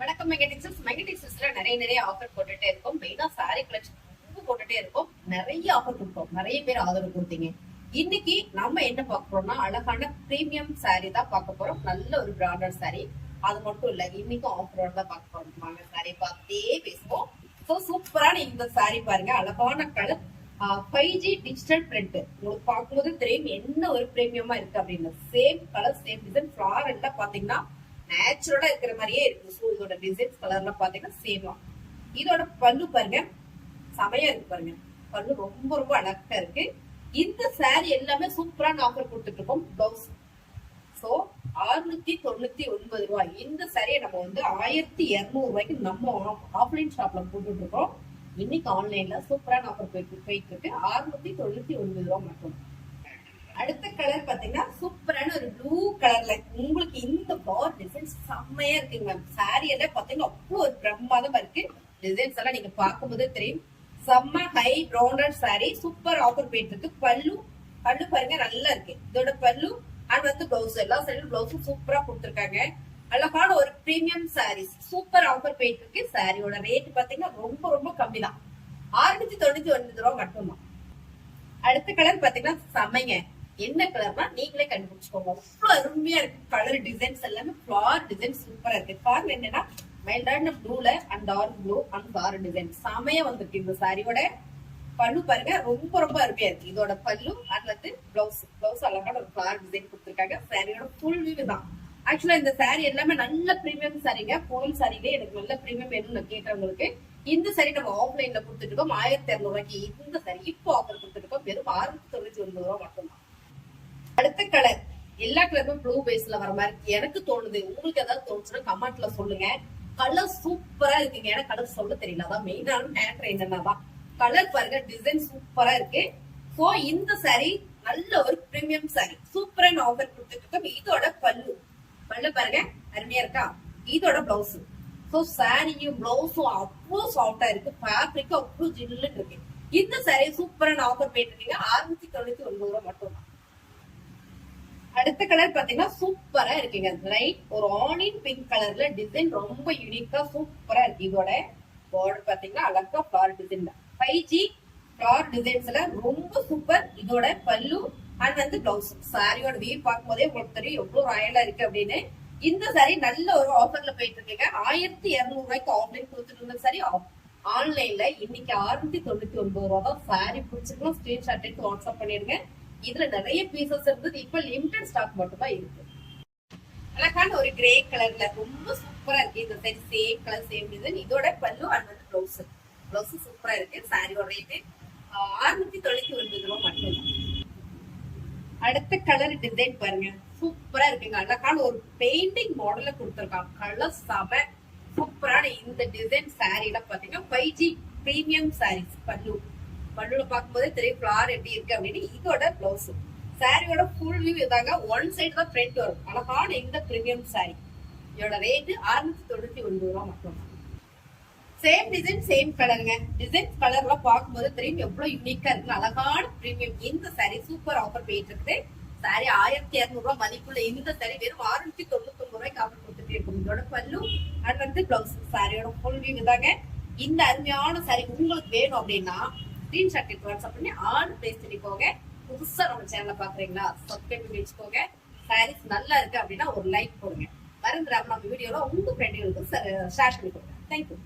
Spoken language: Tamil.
வணக்கம் மெகடிக்ஸஸ்ல நிறைய ஆஃபர் போட்டுட்டே இருக்கும். மெயினா சாரி கலெக்ஷன் ரொம்ப போட்டுட்டே இருக்கும். நிறைய ஆஃபர் கொடுப்போம். நிறைய பேர் ஆதரவு கொடுத்தீங்க. இன்னைக்கு நம்ம என்ன பார்க்க போறோம்னா அழகான பிரீமியம் சாரி தான் பார்க்க போறோம். நல்ல ஒரு பிராண்டட் சாரி. அது மட்டும் இல்ல, இன்னைக்கும் ஆஃபரோட தான் பார்க்க போறோம். வாங்க சாரி பார்த்தே பேசுவோம். ஸோ சூப்பரான இந்த சாரி பாருங்க, அழகான கலர் 5G டிஜிட்டல் பிரிண்ட். உங்களுக்கு பார்க்கும்போது தெரியும் என்ன ஒரு பிரீமியமா இருக்கு அப்படின்னு. Same colour same design, flower எல்லாம் பாத்தீங்கன்னா நேச்சுரலா இருக்கிற மாதிரியே இருக்கு. ஸோ இதோட டிசைன்ஸ் கலர்ல பாத்தீங்கன்னா சேமா. இதோட பல்லு பாருங்க, செமையா இருக்கு பாருங்க. பல்லு ரொம்ப ரொம்ப அழகா இருக்கு. இந்த சாரி எல்லாமே சூப்பரான ஆஃபர் கொடுத்துட்டு இருக்கோம். பிளவுஸ் சோ 699 ரூபாய். இந்த சாரியை நம்ம 1200 ரூபாய்க்கு நம்ம ஆஃப்லைன் ஷாப்ல போட்டுட்டு இருக்கோம். இன்னைக்கு ஆன்லைன்ல சூப்பரான ஆஃபர் போயிட்டு இருக்கு. 699 ரூபாய் மட்டும். அடுத்த கலர் பாத்தீங்கன்னா சூப்பரான ஒரு ப்ளூ கலர்ல உங்களுக்கு இந்த ஃபிளவர் டிசைன் செம்மையா இருக்குங்க மேம். சாரி எல்லாம் பாத்தீங்கன்னா அவ்வளவு ஒரு பிரம்மாதமா இருக்கு. டிசைன்ஸ் எல்லாம் நீங்க பார்க்கும்போது தெரியும். செம்ம high branded sorry, super offer போயிட்டு இருக்கு. பல்லு பாருங்க நல்லா இருக்கு. இதோட பல்லு அண்ட் பிளவுஸ் எல்லா சைடும் பிளவுஸும் சூப்பரா கொடுத்துருக்காங்க. அழகான ஒரு பிரீமியம் சாரீஸ் சூப்பர் ஆஃபர் போயிட்டு இருக்கு. சாரியோட ரேட் பாத்தீங்கன்னா ரொம்ப ரொம்ப கம்மி தான். 699 ரூபாய் மட்டும்தான். அடுத்த கலர் பாத்தீங்கன்னா செம்மைங்க. என்ன கலர்னா நீங்களே கண்டுபிடிச்சுக்கோங்க. அவ்வளவு அருமையா இருக்கு. கலர் டிசைன்ஸ் எல்லாமே ஃபிளார் டிசைன் சூப்பரா இருக்கு. காரணம் என்னன்னா மைல்டான ப்ளூல and dark blue and floral design செமையா வந்திருக்கு. இந்த சாரியோட பல்லு பாருங்க, ரொம்ப ரொம்ப அருமையா இருக்கு. இதோட பல்லு அண்ட் பிளவுஸ் அழகான ஒரு ஃபிளார் டிசைன் கொடுத்துருக்காங்க. சாரியோட ஃபுல் வியூ தான். ஆக்சுவலா இந்த சாரி எல்லாமே நல்ல பிரீமியம் சாரிங்க. கோயில் சாரிலே எனக்கு நல்ல பிரீமியம் வேணும்னு கேட்டவங்களுக்கு இந்த சாரி நம்ம ஆஃப்லைன்ல கொடுத்துட்டு இருக்கோம். 1200 ரூபாய்க்கு இந்த சாரி இப்போ ஆஃபர் கொடுத்துட்டு இருக்கோம். வெறும் 699 ரூபாய் மட்டும்தான். அடுத்த கலர் எல்லா கலருமே ப்ளூ பேஸ்ல வர மாதிரி எனக்கு தோணுது. உங்களுக்கு ஏதாவது தோணுச்சுன்னா கமெண்ட்ல சொல்லுங்க. கலர் சூப்பரா இருக்குங்க. ஏன்னா கலர் சொல்ல தெரியல. அதான் மெயினான மேட்டர் என்னன்னாதான் கலர் பாருங்க, டிசைன் சூப்பரா இருக்கு. சோ இந்த சாரி நல்ல ஒரு பிரீமியம் சாரி சூப்பரான ஆஃபர் கொடுத்துட்டு இருக்கோம். இதோட பல்லு பாருங்க அருமையா இருக்கா. இதோட பிளவுஸ் சோ சாரியும் பிளவுஸும் அவ்வளவு சாஃப்டா இருக்கு. ஃபேப்ரிக் அவ்வளவு ஜில்லுன்னு இருக்கு. இந்த சாரி சூப்பரான ஆஃபர் போயிட்டு இருக்கீங்க. 699 ரூபாய் மட்டும் தான். அடுத்த கலர் பாத்தீங்கன்னா சூப்பரா இருக்குங்க. லைட் ஒரு ஆனியன் பிங்க் கலர்ல டிசைன் ரொம்ப யூனிக்கா சூப்பரா இருக்கு. இதோட பார்டர் பாத்தீங்கன்னா அழகா ஃபிளார் டிசைன் 5G ஃபிளார் டிசைன்ஸ்ல ரொம்ப சூப்பர். இதோட பல்லு அண்ட் பிளவுஸ். சாரியோட வியூ பார்க்கும் போதே உங்களுக்கு தெரியும் எவ்வளவு ராயலா இருக்கு அப்படின்னு. இந்த சாரி நல்ல ஒரு ஆஃபர்ல போயிட்டு இருக்கீங்க. 1200 ரூபாய்க்கு ஆன்லைன் கொடுத்துட்டு இருந்த சாரி ஆன்லைன்ல இன்னைக்கு 699 ரூபாய் தான். சாரி பிடிச்சிருக்கோம், ஸ்கிரீன்ஷாட் எடுத்து வாட்ஸ்அப் பண்ணிடுங்க. இதுல நிறைய பீசஸ் இருந்தது. இப்ப லிமிடெட் ஸ்டாக் மட்டும் தான் இருக்கு. அழகான ஒரு கிரே கலர்ல ரொம்ப சூப்பரா இருக்கு. இந்த side same colour same design. இதோட பல்லு அண்ட் பிளவுஸ் சூப்பரா இருக்கு. சாரியோட ரேட் 699 ரூபாய் மட்டும். அடுத்த கலர் டிசைன் பாருங்க, சூப்பரா இருக்குங்க. அழகான ஒரு பெயிண்டிங் மாடல்ல கொடுத்திருக்காங்க. கலர் செம சூப்பரான இந்த டிசைன் சாரில பாத்தீங்கன்னா 5G பிரீமியம் சாரீஸ். பல்லுல பார்க்கும்போதே தெரியும் ஃபிளார் எப்படி இருக்கு அப்படின்னு. இதோட பிளவுஸ் சாரியோட ஃபுல் வியூ இதாங்க. ஒன் சைடு தான் ஃப்ரண்ட் வரும். அழகான இந்த பிரீமியம் சாரி. இதோட ரேட் 699 ரூபாய் மட்டும். சேம் டிசைன் சேம் கலருங்க. டிசைன் கலர்ல பார்க்கும்போது தெரியும் எவ்வளவு யூனிக்கா இருக்கு. அழகான பிரீமியம் இந்த சாரி சூப்பர் ஆஃபர் போயிட்டு இருக்கு. சாரி 1200 ரூபாய் மதிப்புள்ள இந்த சாரி வெறும் 699 ரூபாய்க்கு ஆஃபர் கொடுத்துட்டு இருக்கும். இதோட பல்லு அண்ட் பிளவுஸ் சாரியோட ஃபுல் வியூ இதாங்க. இந்த அருமையான சாரி உங்களுக்கு வேணும் அப்படின்னா ஸ்கிரீன்ஷாட் எடுத்து வாட்ஸ்அப் பண்ணி ஆன் பிளேஸ் பண்ணிக்கோங்க. புதுசா நம்ம சேனலை பாக்குறீங்களா, சப்ஸ்கிரைப் பண்ணி வச்சுக்கோங்க. சாரீஸ் நல்லா இருக்கு அப்படின்னா ஒரு லைக் போடுங்க. மறந்துடாம நம்ம வீடியோல உங்க ஃப்ரெண்டுகளுக்கு ஷேர் பண்ணி கொடுங்க. தேங்க்யூ.